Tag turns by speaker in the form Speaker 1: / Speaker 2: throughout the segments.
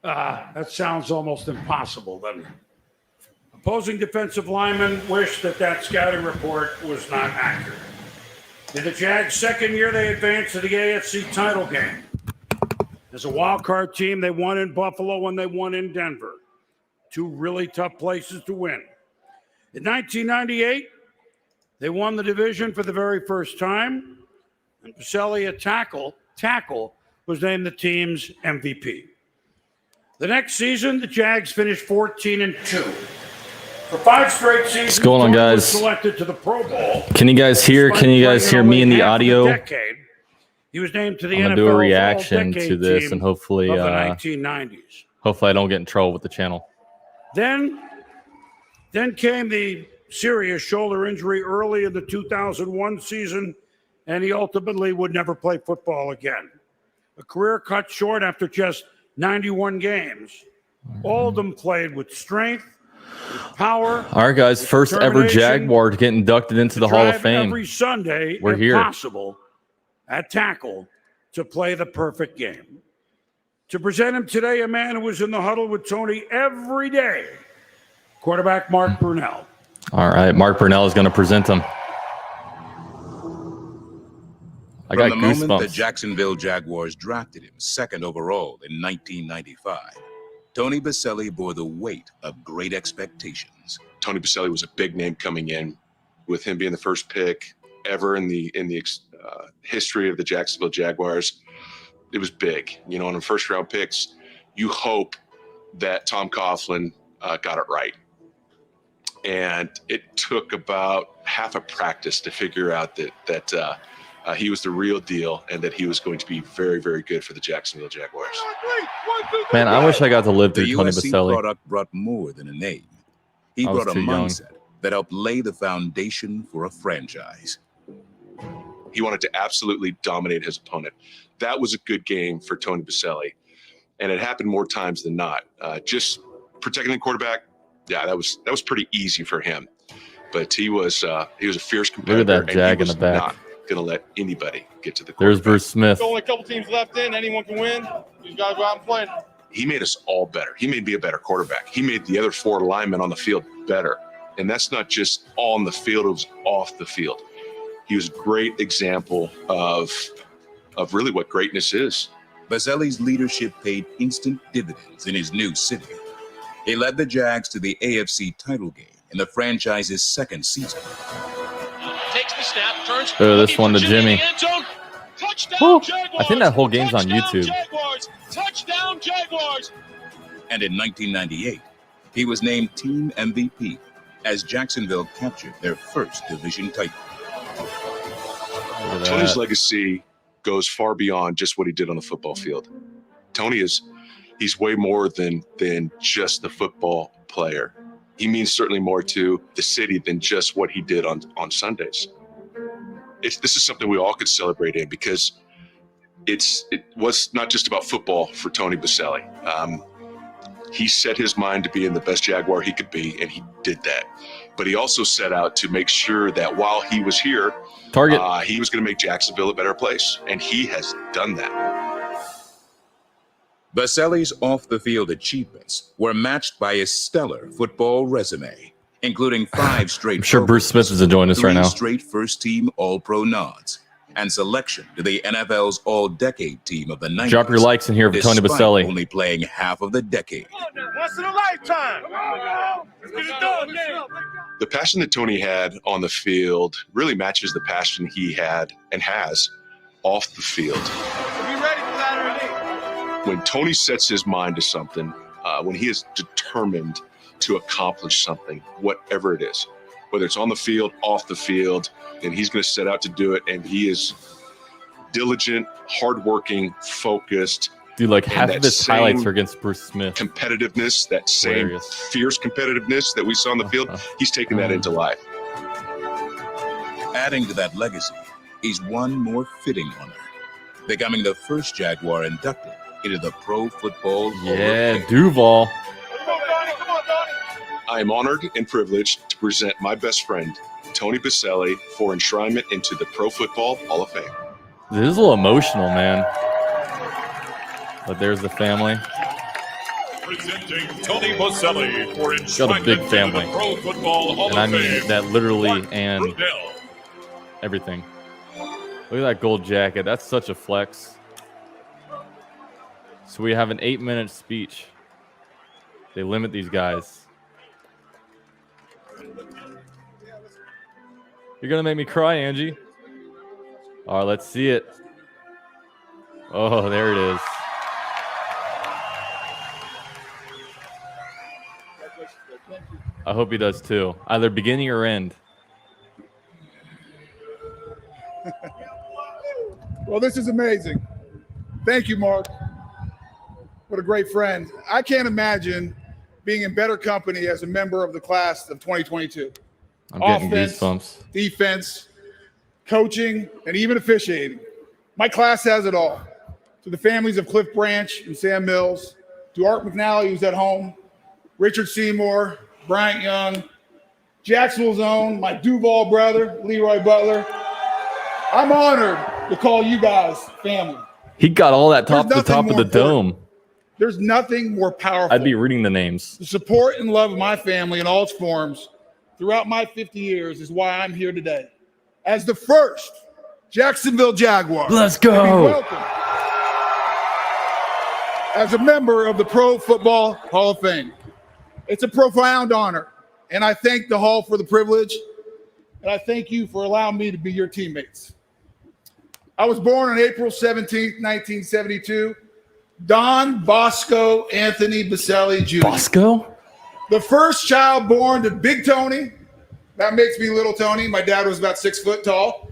Speaker 1: That sounds almost impossible, doesn't it? Opposing defensive linemen wish that scouting report was not accurate. In the Jags' second year, they advanced to the AFC title game. As a wild card team, they won in Buffalo and they won in Denver. Two really tough places to win. In 1998, they won the division for the very first time, and Boselli, a tackle, was named the team's MVP. The next season, the Jags finished 14-2. For 5 straight seasons,
Speaker 2: what's going on, guys?
Speaker 1: Was selected to the Pro Bowl.
Speaker 2: Can you guys hear? Can you guys hear me in the audio?
Speaker 1: He was named to the
Speaker 2: I'm gonna do a reaction to this, and hopefully,
Speaker 1: the 1990s.
Speaker 2: Hopefully, I don't get in trouble with the channel.
Speaker 1: Then came the serious shoulder injury early in the 2001 season, and he ultimately would never play football again. A career cut short after just 91 games. All of them played with strength, with power.
Speaker 2: All right, guys. First ever Jaguar to get inducted into the Hall of Fame.
Speaker 1: Every Sunday,
Speaker 2: we're here.
Speaker 1: Possible at tackle to play the perfect game. To present him today, a man who was in the huddle with Tony every day, quarterback Mark Brunell.
Speaker 2: All right, Mark Brunell is going to present him. I got
Speaker 3: From the moment the
Speaker 2: goosebumps.
Speaker 3: Jacksonville Jaguars drafted him second overall in 1995, Tony Boselli bore the weight of great expectations.
Speaker 4: Tony Boselli was a big name coming in, with him being the first pick ever in the history of the Jacksonville Jaguars. It was big. You know, on the first round picks, you hope that Tom Coughlin got it right. And it took about half a practice to figure out that he was the real deal and that he was going to be very, very good for the Jacksonville Jaguars.
Speaker 2: Man, I wish I got to live through
Speaker 3: The
Speaker 2: Tony
Speaker 3: USC
Speaker 2: Boselli.
Speaker 3: product brought more than a name. He
Speaker 2: I was
Speaker 3: brought a
Speaker 2: too young.
Speaker 3: mindset that helped lay the foundation for a franchise.
Speaker 4: He wanted to absolutely dominate his opponent. That was a good game for Tony Boselli, and it happened more times than not. Just protecting the quarterback, yeah, that was pretty easy for him. But he was a fierce competitor.
Speaker 2: Look at that Jag in the back.
Speaker 4: Not going to let anybody get to the
Speaker 2: There's
Speaker 4: quarterback.
Speaker 2: Bruce Smith.
Speaker 5: There's only a couple teams left in. Anyone can win. You got to go out and play.
Speaker 4: He made us all better. He made me a better quarterback. He made the other 4 linemen on the field better. And that's not just on the field, it was off the field. He was a great example of really what greatness is.
Speaker 3: Boselli's leadership paid instant dividends in his new city. He led the Jags to the AFC title game in the franchise's second season.
Speaker 6: Takes the snap, turns.
Speaker 2: Oh, this one to Jimmy. Woo. I think that whole game's on YouTube.
Speaker 6: Touchdown Jaguars.
Speaker 3: And in 1998, he was named team MVP as Jacksonville captured their first division title.
Speaker 2: Look at
Speaker 4: Tony's
Speaker 2: that.
Speaker 4: legacy goes far beyond just what he did on the football field. Tony he's way more than just the football player. He means certainly more to the city than just what he did on Sundays. This is something we all could celebrate in, because it was not just about football for Tony Boselli. He set his mind to being the best Jaguar he could be, and he did that. But he also set out to make sure that while he was here,
Speaker 2: Target.
Speaker 4: he was going to make Jacksonville a better place, and he has done that.
Speaker 3: Boselli's off-the-field achievements were matched by his stellar football resume, including 5 straight.
Speaker 2: I'm sure Bruce Smith is enjoying this right
Speaker 3: 3
Speaker 2: now.
Speaker 3: straight first-team All-Pro nods, and selection to the NFL's All-Decade team of the 90s.
Speaker 2: Drop your likes in here for Tony
Speaker 3: despite
Speaker 2: Boselli.
Speaker 3: only playing half of the decade.
Speaker 5: Once in a lifetime. Let's get it done, man.
Speaker 4: The passion that Tony had on the field really matches the passion he had and has off the field.
Speaker 5: Be ready for that early.
Speaker 4: When Tony sets his mind to something, when he is determined to accomplish something, whatever it is, whether it's on the field, off the field, then he's going to set out to do it. And he is diligent, hardworking, focused.
Speaker 2: Dude, like
Speaker 4: and
Speaker 2: half
Speaker 4: that
Speaker 2: of his
Speaker 4: same
Speaker 2: highlights are against Bruce Smith.
Speaker 4: competitiveness, that same
Speaker 2: Hilarious.
Speaker 4: fierce competitiveness that we saw on the field, he's taken that into life.
Speaker 3: Adding to that legacy, he's one more fitting honor, becoming the first Jaguar inducted into the Pro Football Hall of
Speaker 2: Yeah,
Speaker 3: Fame.
Speaker 2: Duval.
Speaker 5: Come on, Donnie. Come on, Donnie.
Speaker 4: I am honored and privileged to present my best friend, Tony Boselli, for enshrinement into the Pro Football Hall of Fame.
Speaker 2: This is a little emotional, man. But there's the family.
Speaker 5: Presenting Tony Boselli for
Speaker 2: Got a big
Speaker 5: enshrinement
Speaker 2: family.
Speaker 5: in the Pro Football Hall
Speaker 2: And I
Speaker 5: of
Speaker 2: mean
Speaker 5: Fame,
Speaker 2: that literally
Speaker 5: Mark
Speaker 2: and
Speaker 5: Brunell.
Speaker 2: everything. Look at that gold jacket. That's such a flex. So we have an 8-minute speech. They limit these guys. You're going to make me cry, Angie. All right, let's see it. Oh, there it is. I hope he does too. Either beginning or end.
Speaker 7: Well, this is amazing. Thank you, Mark. What a great friend. I can't imagine being in better company as a member of the class of 2022.
Speaker 2: I'm getting
Speaker 7: Offense,
Speaker 2: goosebumps.
Speaker 7: defense, coaching, and even officiating. My class has it all. To the families of Cliff Branch and Sam Mills, to Art McNally, who's at home, Richard Seymour, Bryant Young, Jacksonville's own, my Duval brother, Leroy Butler. I'm honored to call you guys family.
Speaker 2: He got all that top to
Speaker 7: There's
Speaker 2: top of
Speaker 7: nothing
Speaker 2: the
Speaker 7: more
Speaker 2: dome.
Speaker 7: There's nothing more powerful.
Speaker 2: I'd be reading the names.
Speaker 7: The support and love of my family in all its forms throughout my 50 years is why I'm here today. As the first Jacksonville Jaguar.
Speaker 2: Let's
Speaker 7: to be
Speaker 2: go.
Speaker 7: welcomed as a member of the Pro Football Hall of Fame. It's a profound honor, and I thank the Hall for the privilege, and I thank you for allowing me to be your teammates. I was born on April 17th, 1972. Don Bosco Anthony Boselli Jr.
Speaker 2: Bosco?
Speaker 7: The first child born to Big Tony. That makes me Little Tony. My dad was about 6 foot tall.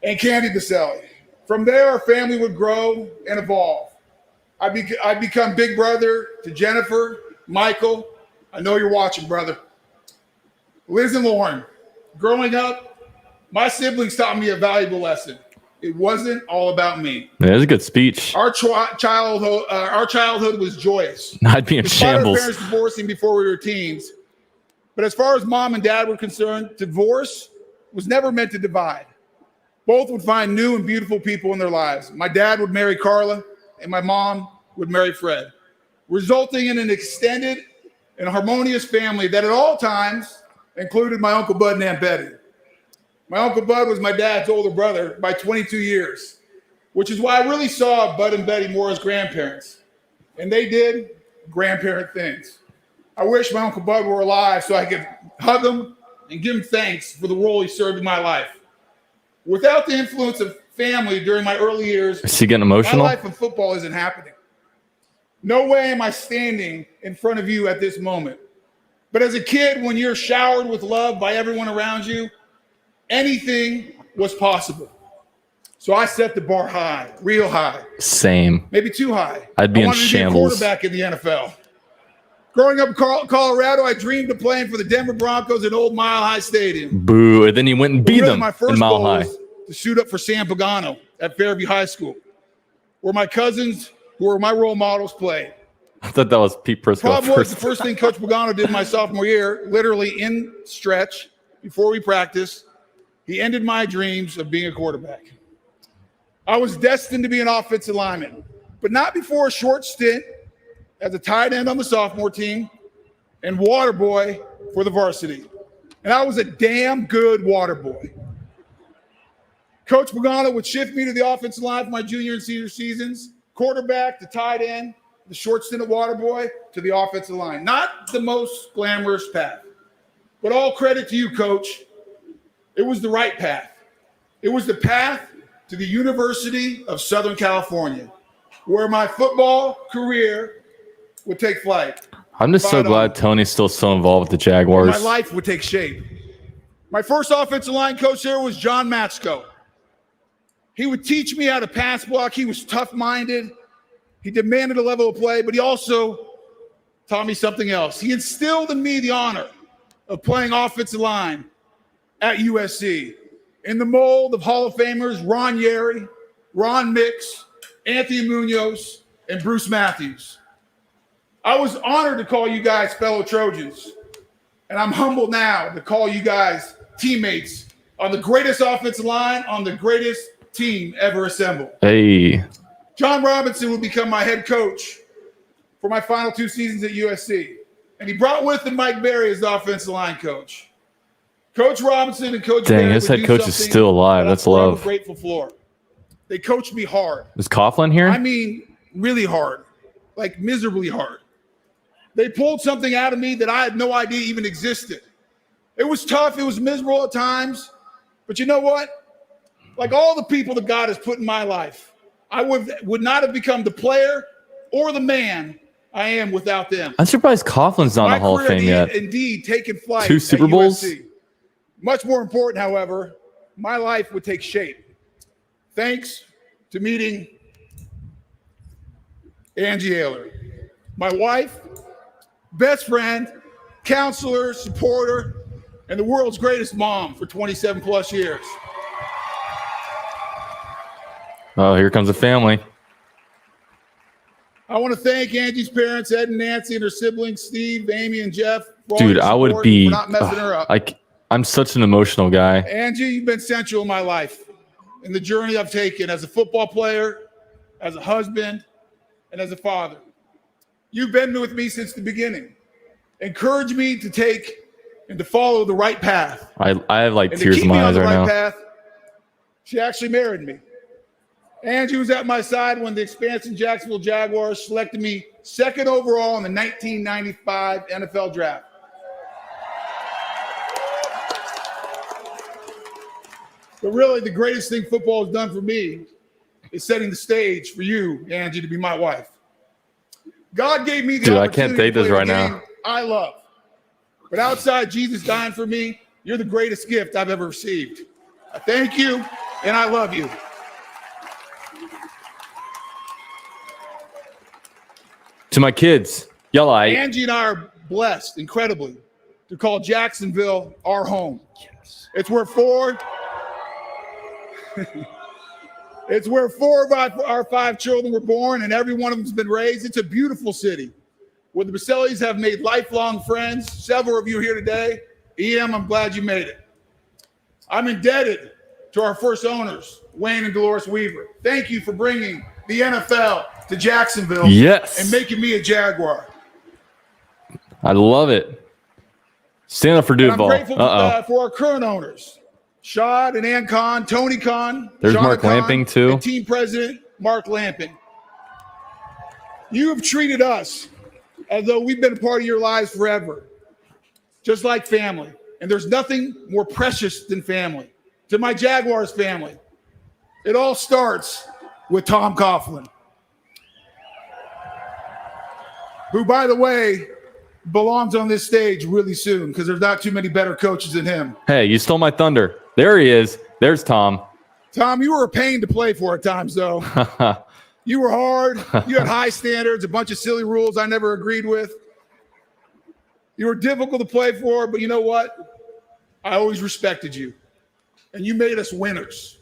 Speaker 7: And Candy Boselli. From there, our family would grow and evolve. I'd become big brother to Jennifer, Michael. I know you're watching, brother. Liz and Lauren. Growing up, my siblings taught me a valuable lesson. It wasn't all about me.
Speaker 2: Yeah, that's a good speech.
Speaker 7: Our childhood was joyous.
Speaker 2: I'd be in
Speaker 7: Despite
Speaker 2: shambles.
Speaker 7: our parents divorcing before we were teens. But as far as mom and dad were concerned, divorce was never meant to divide. Both would find new and beautiful people in their lives. My dad would marry Carla, and my mom would marry Fred, resulting in an extended and harmonious family that at all times included my Uncle Bud and Aunt Betty. My Uncle Bud was my dad's older brother by 22 years, which is why I really saw Bud and Betty more as grandparents. And they did grandparent things. I wish my Uncle Bud were alive so I could hug him and give him thanks for the role he served in my life. Without the influence of family during my early years,
Speaker 2: Is he getting
Speaker 7: my
Speaker 2: emotional?
Speaker 7: life in football isn't happening. No way am I standing in front of you at this moment. But as a kid, when you're showered with love by everyone around you, anything was possible. So I set the bar high, real high.
Speaker 2: Same.
Speaker 7: Maybe too high.
Speaker 2: I'd be
Speaker 7: I
Speaker 2: in
Speaker 7: wanted to
Speaker 2: shambles.
Speaker 7: be a quarterback in the NFL. Growing up in Colorado, I dreamed of playing for the Denver Broncos at Old Mile High Stadium.
Speaker 2: Boo. And then he went and beat
Speaker 7: Really,
Speaker 2: them
Speaker 7: my
Speaker 2: in
Speaker 7: first
Speaker 2: Mile
Speaker 7: goal
Speaker 2: High.
Speaker 7: was to suit up for Sam Pagano at Fairview High School, where my cousins, who were my role models, played.
Speaker 2: I thought that was Pete Prisco
Speaker 7: Problem was, the
Speaker 2: first.
Speaker 7: first thing Coach Pagano did my sophomore year, literally in stretch, before we practiced, he ended my dreams of being a quarterback. I was destined to be an offensive lineman, but not before a short stint as a tight end on the sophomore team and water boy for the varsity. And I was a damn good water boy. Coach Pagano would shift me to the offensive line for my junior and senior seasons, quarterback to tight end, the short stint at water boy to the offensive line. Not the most glamorous path, but all credit to you, Coach. It was the right path. It was the path to the University of Southern California, where my football career would take flight.
Speaker 2: I'm just so
Speaker 7: Spot on.
Speaker 2: glad Tony's still so involved with the
Speaker 7: Where
Speaker 2: Jaguars.
Speaker 7: my life would take shape. My first offensive line coach there was John Matsko. He would teach me how to pass block. He was tough-minded. He demanded a level of play, but he also taught me something else. He instilled in me the honor of playing offensive line at USC in the mold of Hall of Famers Ron Yeri, Ron Mix, Anthony Munoz, and Bruce Matthews. I was honored to call you guys fellow Trojans, and I'm humbled now to call you guys teammates on the greatest offensive line on the greatest team ever assembled.
Speaker 2: Hey.
Speaker 7: John Robinson will become my head coach for my final 2 seasons at USC. And he brought with him Mike Berry as the offensive line coach. Coach Robinson and Coach
Speaker 2: Dang,
Speaker 7: Berry
Speaker 2: his
Speaker 7: would
Speaker 2: head
Speaker 7: do
Speaker 2: coach is
Speaker 7: something
Speaker 2: still alive.
Speaker 7: that
Speaker 2: That's
Speaker 7: I'm forever
Speaker 2: love.
Speaker 7: grateful for. They coached me hard.
Speaker 2: Is Coughlin here?
Speaker 7: I mean, really hard, like miserably hard. They pulled something out of me that I had no idea even existed. It was tough. It was miserable at times. But you know what? Like all the people that God has put in my life, I would not have become the player or the man I am without them.
Speaker 2: I'm surprised Coughlin's not in the Hall of Fame yet.
Speaker 7: Indeed, taken flight.
Speaker 2: 2 Super
Speaker 7: at
Speaker 2: Bowls?
Speaker 7: USC. Much more important, however, my life would take shape. Thanks to meeting Angie Ayler, my wife, best friend, counselor, supporter, and the world's greatest mom for 27 plus years.
Speaker 2: Oh, here comes the family.
Speaker 7: I want to thank Angie's parents, Ed and Nancy, and her siblings, Steve, Amy, and Jeff. For all
Speaker 2: Dude,
Speaker 7: your
Speaker 2: I would
Speaker 7: support
Speaker 2: be
Speaker 7: and for not messing her up.
Speaker 2: I'm such an emotional guy.
Speaker 7: Angie, you've been central in my life, in the journey I've taken as a football player, as a husband, and as a father. You've been with me since the beginning. Encouraged me to take and to follow the right path.
Speaker 2: I have like
Speaker 7: And to
Speaker 2: tears
Speaker 7: keep
Speaker 2: in
Speaker 7: me
Speaker 2: my
Speaker 7: on
Speaker 2: eyes
Speaker 7: the
Speaker 2: right
Speaker 7: right
Speaker 2: now.
Speaker 7: path, she actually married me. Angie was at my side when the expansion Jacksonville Jaguars selected me 2nd overall in the 1995 NFL Draft. But really, the greatest thing football has done for me is setting the stage for you, Angie, to be my wife. God gave me the
Speaker 2: Dude, I
Speaker 7: opportunity
Speaker 2: can't date
Speaker 7: to
Speaker 2: this
Speaker 7: play
Speaker 2: right
Speaker 7: the
Speaker 2: now.
Speaker 7: game I love. But outside Jesus dying for me, you're the greatest gift I've ever received. I thank you, and I love you.
Speaker 2: To my kids, y'all
Speaker 7: Angie and I are blessed, incredibly, to call Jacksonville our home. Yes. It's where four of our 5 children were born, and every one of them's been raised. It's a beautiful city where the Bosellis have made lifelong friends. Several of you here today. EM, I'm glad you made it. I'm indebted to our first owners, Wayne and Dolores Weaver. Thank you for bringing the NFL to Jacksonville.
Speaker 2: Yes.
Speaker 7: And making me a Jaguar.
Speaker 2: I love it. Stand up for
Speaker 7: And
Speaker 2: dude
Speaker 7: I'm
Speaker 2: ball.
Speaker 7: grateful for our current owners, Shad and Ann Kahn, Tony Kahn.
Speaker 2: There's
Speaker 7: Shauna
Speaker 2: Mark
Speaker 7: Kahn,
Speaker 2: Lamping, too.
Speaker 7: And team president, Mark Lamping. You have treated us as though we've been a part of your lives forever, just like family. And there's nothing more precious than family. To my Jaguars family, it all starts with Tom Coughlin, who, by the way, belongs on this stage really soon because there's not too many better coaches than him.
Speaker 2: Hey, you stole my thunder. There he is. There's Tom.
Speaker 7: Tom, you were a pain to play for at times, though. You were hard. You had high standards, a bunch of silly rules I never agreed with. You were difficult to play for, but you know what? I always respected you, and you made us winners.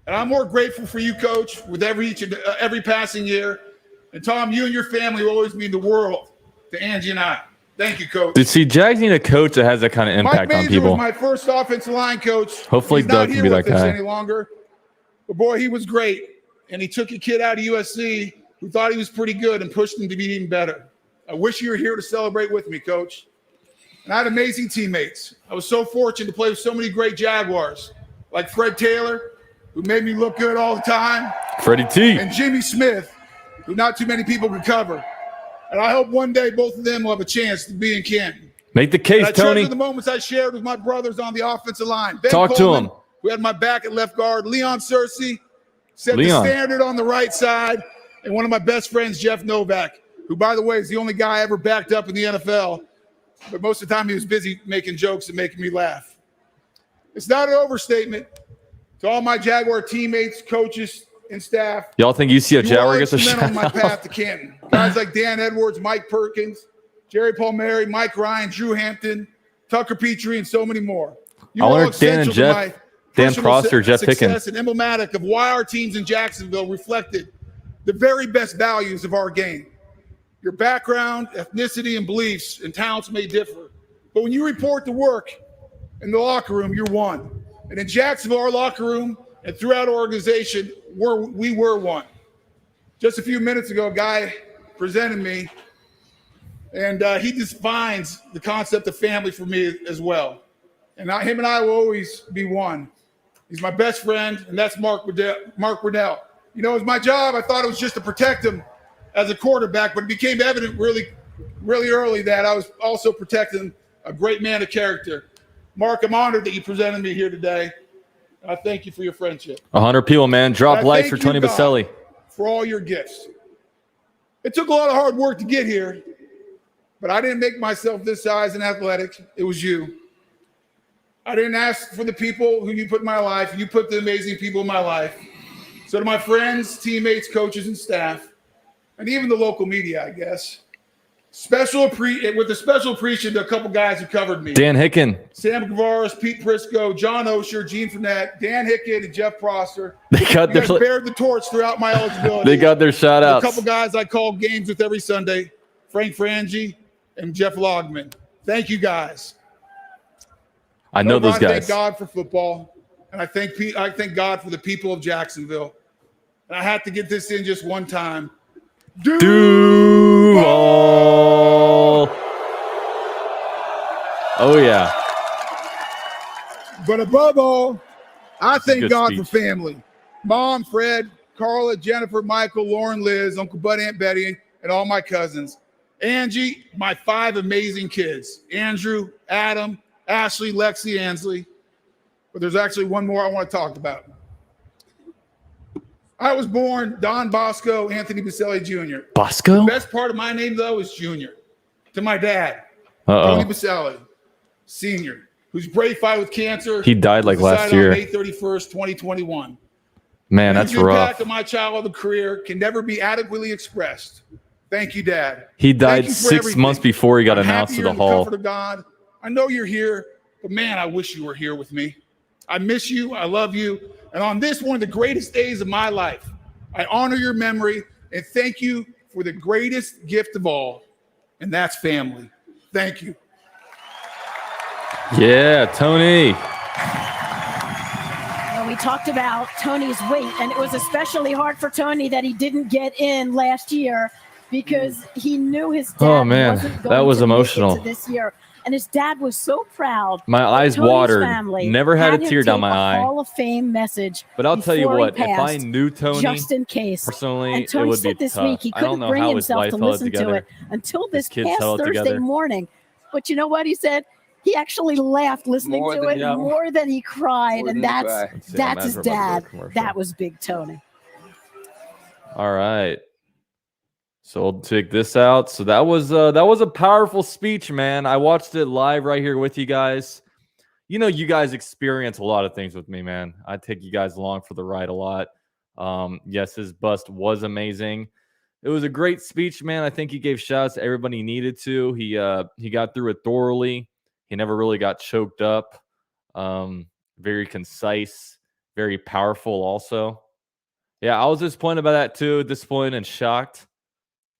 Speaker 7: And I'm more grateful for you, Coach, with every passing year. And Tom, you and your family will always mean the world to Angie and I. Thank you, Coach.
Speaker 2: Dude, see, Jags need a coach that has that kind of impact
Speaker 7: Mike
Speaker 2: on
Speaker 7: Major
Speaker 2: people.
Speaker 7: was my first offensive line coach.
Speaker 2: Hopefully
Speaker 7: He's
Speaker 2: Doug
Speaker 7: not
Speaker 2: can
Speaker 7: here
Speaker 2: be
Speaker 7: with
Speaker 2: that
Speaker 7: us
Speaker 2: guy.
Speaker 7: any longer. But boy, he was great. And he took a kid out of USC who thought he was pretty good and pushed him to be even better. I wish you were here to celebrate with me, Coach. And I had amazing teammates. I was so fortunate to play with so many great Jaguars, like Fred Taylor, who made me look good all the time,
Speaker 2: Freddie T.
Speaker 7: and Jimmy Smith, who not too many people could cover. And I hope one day both of them will have a chance to be in Canton.
Speaker 2: Make the case,
Speaker 7: And I
Speaker 2: Tony.
Speaker 7: treasure the moments I shared with my brothers on the offensive line. Ben
Speaker 2: Talk to
Speaker 7: Coleman,
Speaker 2: him.
Speaker 7: who had my back at left guard. Leon Searcy set
Speaker 2: Leon.
Speaker 7: the standard on the right side. And one of my best friends, Jeff Novak, who, by the way, is the only guy I ever backed up in the NFL. But most of the time he was busy making jokes and making me laugh. It's not an overstatement. To all my Jaguar teammates, coaches, and staff,
Speaker 2: Y'all think UCF
Speaker 7: you were
Speaker 2: Jaguar
Speaker 7: all
Speaker 2: gets a
Speaker 7: instrumental in my
Speaker 2: shout?
Speaker 7: path to Canton. Guys like Dan Edwards, Mike Perkins, Jerry Palmieri, Mike Ryan, Drew Hampton, Tucker Petrie, and so many more. You
Speaker 2: I
Speaker 7: were
Speaker 2: wonder
Speaker 7: all
Speaker 2: if Dan and
Speaker 7: essential to
Speaker 2: Jeff-
Speaker 7: my
Speaker 2: Dan
Speaker 7: personal
Speaker 2: Prosser, Jeff
Speaker 7: success
Speaker 2: Pickens.
Speaker 7: and emblematic of why our teams in Jacksonville reflected the very best values of our game. Your background, ethnicity, and beliefs and talents may differ, but when you report to work in the locker room, you're one. And in Jacksonville, our locker room and throughout our organization, we were one. Just a few minutes ago, a guy presented me And he defines the concept of family for me as well. And him and I will always be one. He's my best friend, and that's Mark Riddell. You know, it was my job. I thought it was just to protect him as a quarterback, but it became evident really early that I was also protecting a great man of character. Mark, I'm honored that you presented me here today. I thank you for your friendship.
Speaker 2: 100 people, man. Drop likes for Tony Boselli.
Speaker 7: For all your gifts. It took a lot of hard work to get here, but I didn't make myself this size in athletics. It was you. I didn't ask for the people who you put in my life. You put the amazing people in my life. So to my friends, teammates, coaches, and staff, and even the local media, I guess, with a special appreciation to a couple guys who covered me.
Speaker 2: Dan Hicken.
Speaker 7: Sam Gavaris, Pete Prisco, John Osher, Gene Fournette, Dan Hicken, and Jeff Prosser.
Speaker 2: They
Speaker 7: bared the torch throughout my eligibility.
Speaker 2: They got their shout-outs.
Speaker 7: A couple guys I called games with every Sunday, Frank Frangie and Jeff Logman. Thank you, guys.
Speaker 2: I know those guys.
Speaker 7: I thank God for football, and I thank God for the people of Jacksonville. And I had to get this in just one time.
Speaker 2: Duval. Oh, yeah.
Speaker 7: But above all, I thank God
Speaker 2: speech.
Speaker 7: for family. Mom, Fred, Carla, Jennifer, Michael, Lauren, Liz, Uncle Bud, Aunt Betty, and all my cousins. Angie, my 5 amazing kids. Andrew, Adam, Ashley, Lexi, Ansley. But there's actually one more I want to talk about. I was born Don Bosco Anthony Boselli Jr.
Speaker 2: Bosco?
Speaker 7: The best part of my name, though, is Junior. To my dad,
Speaker 2: Uh-oh.
Speaker 7: Tony Boselli, Sr., whose brave fight with cancer.
Speaker 2: He died like last year.
Speaker 7: On May 31st, 2021.
Speaker 2: Man, that's
Speaker 7: the
Speaker 2: rough.
Speaker 7: The impact of my childhood career can never be adequately expressed. Thank you, Dad.
Speaker 2: He died 6 months before he got announced to the Hall.
Speaker 7: Comfort of God. I know you're here, but man, I wish you were here with me. I miss you. I love you. And on this, one of the greatest days of my life, I honor your memory and thank you for the greatest gift of all, and that's family. Thank you.
Speaker 2: Yeah, Tony.
Speaker 8: Well, we talked about Tony's weight, and it was especially hard for Tony that he didn't get in last year because he knew his dad wasn't going
Speaker 2: that was
Speaker 8: to
Speaker 2: emotional.
Speaker 8: make it to this year. And his dad was so proud.
Speaker 2: My eyes
Speaker 8: Tony's
Speaker 2: watered.
Speaker 8: family
Speaker 2: Never had a tear down my eye.
Speaker 8: Hall of Fame message.
Speaker 2: But I'll tell you what, if I
Speaker 8: passed,
Speaker 2: knew Tony
Speaker 8: just in case,
Speaker 2: personally,
Speaker 8: and Tony
Speaker 2: it would
Speaker 8: said
Speaker 2: be
Speaker 8: this
Speaker 2: tough.
Speaker 8: week he
Speaker 2: I don't
Speaker 8: couldn't
Speaker 2: know
Speaker 8: bring
Speaker 2: how his
Speaker 8: himself
Speaker 2: wife
Speaker 8: to
Speaker 2: held it
Speaker 8: listen to
Speaker 2: together.
Speaker 8: it until this
Speaker 2: kids
Speaker 8: past
Speaker 2: held it
Speaker 8: Thursday
Speaker 2: together.
Speaker 8: morning. But you know what he said? He actually laughed listening
Speaker 9: More
Speaker 8: to
Speaker 9: than-
Speaker 8: it
Speaker 9: yeah.
Speaker 8: more than he cried,
Speaker 9: More
Speaker 8: and
Speaker 9: than he cried.
Speaker 8: that's his dad.
Speaker 2: Commercial.
Speaker 8: That was Big Tony.
Speaker 2: All right. So we'll take this out. So that was a powerful speech, man. I watched it live right here with you guys. You know, you guys experience a lot of things with me, man. I take you guys along for the ride a lot. Yes, his bust was amazing. It was a great speech, man. I think he gave shots to everybody he needed to. He got through it thoroughly. He never really got choked up. Very concise, very powerful also. Yeah, I was disappointed by that too. Disappointed and shocked.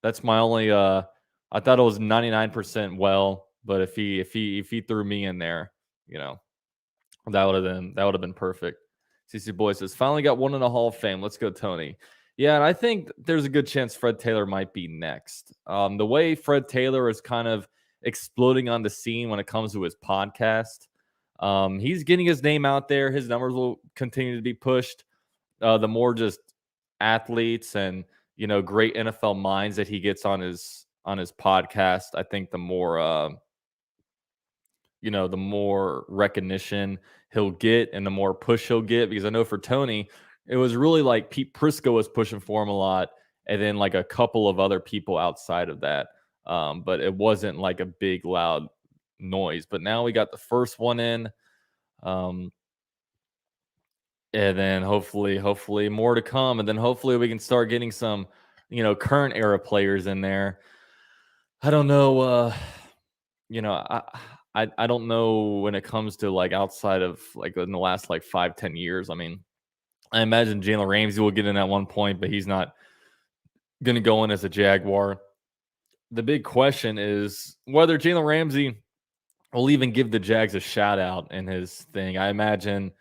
Speaker 2: That's my only I thought it was 99% well, but if he threw me in there, you know, that would have been perfect. CC Boy says, finally got one in the Hall of Fame. Let's go, Tony. Yeah, and I think there's a good chance Fred Taylor might be next. The way Fred Taylor is kind of exploding on the scene when it comes to his podcast, he's getting his name out there. His numbers will continue to be pushed. The more just athletes and, you know, great NFL minds that he gets on his podcast, I think the more the more recognition he'll get and the more push he'll get. Because I know for Tony, it was really like Pete Prisco was pushing for him a lot, and then like a couple of other people outside of that. But it wasn't like a big loud noise. But now we got the first one in. And then hopefully more to come. And then hopefully we can start getting some, you know, current era players in there. I don't know. I don't know when it comes to like outside of like in the last like 5-10 years. I mean, I imagine Jalen Ramsey will get in at one point, but he's not going to go in as a Jaguar. The big question is whether Jalen Ramsey will even give the Jags a shout out in his thing. I imagine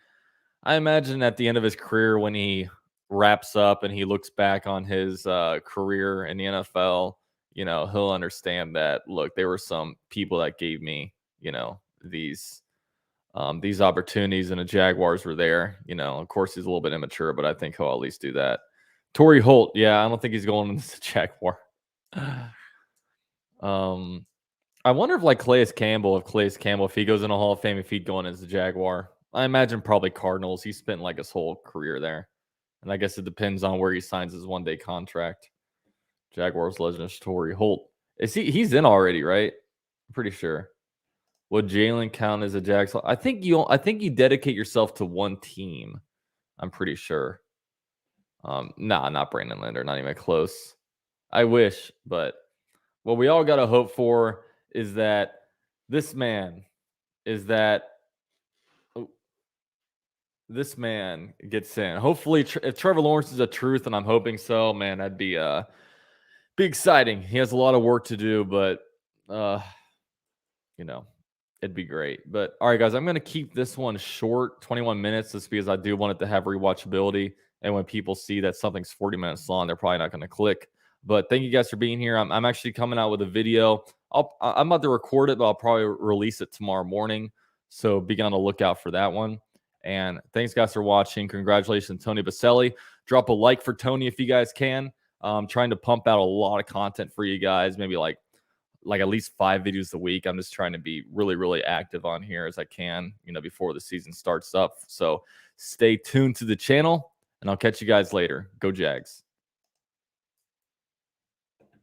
Speaker 2: at the end of his career, when he wraps up and he looks back on his career in the NFL, you know, he'll understand that, look, there were some people that gave me, you know, these opportunities, and the Jaguars were there. You know, of course, he's a little bit immature, but I think he'll at least do that. Torrey Holt, yeah, I don't think he's going into the Jaguar. I wonder if like Calais Campbell, if he goes in a Hall of Fame, if he'd go in as the Jaguar. I imagine probably Cardinals. He spent like his whole career there. And I guess it depends on where he signs his one-day contract. Jaguars legend Torrey Holt. He's in already, right? I'm pretty sure. Would Jalen count as a Jags? I think you dedicate yourself to one team. I'm pretty sure. Nah, not Brandon Linder, not even close. I wish, but what we all gotta hope for is that this man gets in. Hopefully, if Trevor Lawrence is a truth, and I'm hoping so, man, that'd be exciting. He has a lot of work to do, but you know, it'd be great. But all right, guys, I'm gonna keep this one short, 21 minutes, just because I do want it to have rewatchability. And when people see that something's 40 minutes long, they're probably not gonna click. But thank you guys for being here. I'm actually coming out with a video. I'm about to record it, but I'll probably release it tomorrow morning. So be on the lookout for that one. And thanks, guys, for watching. Congratulations, Tony Boselli. Drop a like for Tony if you guys can. I'm trying to pump out a lot of content for you guys, maybe like at least 5 videos a week. I'm just trying to be really, really active on here as I can, you know, before the season starts up. So stay tuned to the channel, and I'll catch you guys later. Go Jags.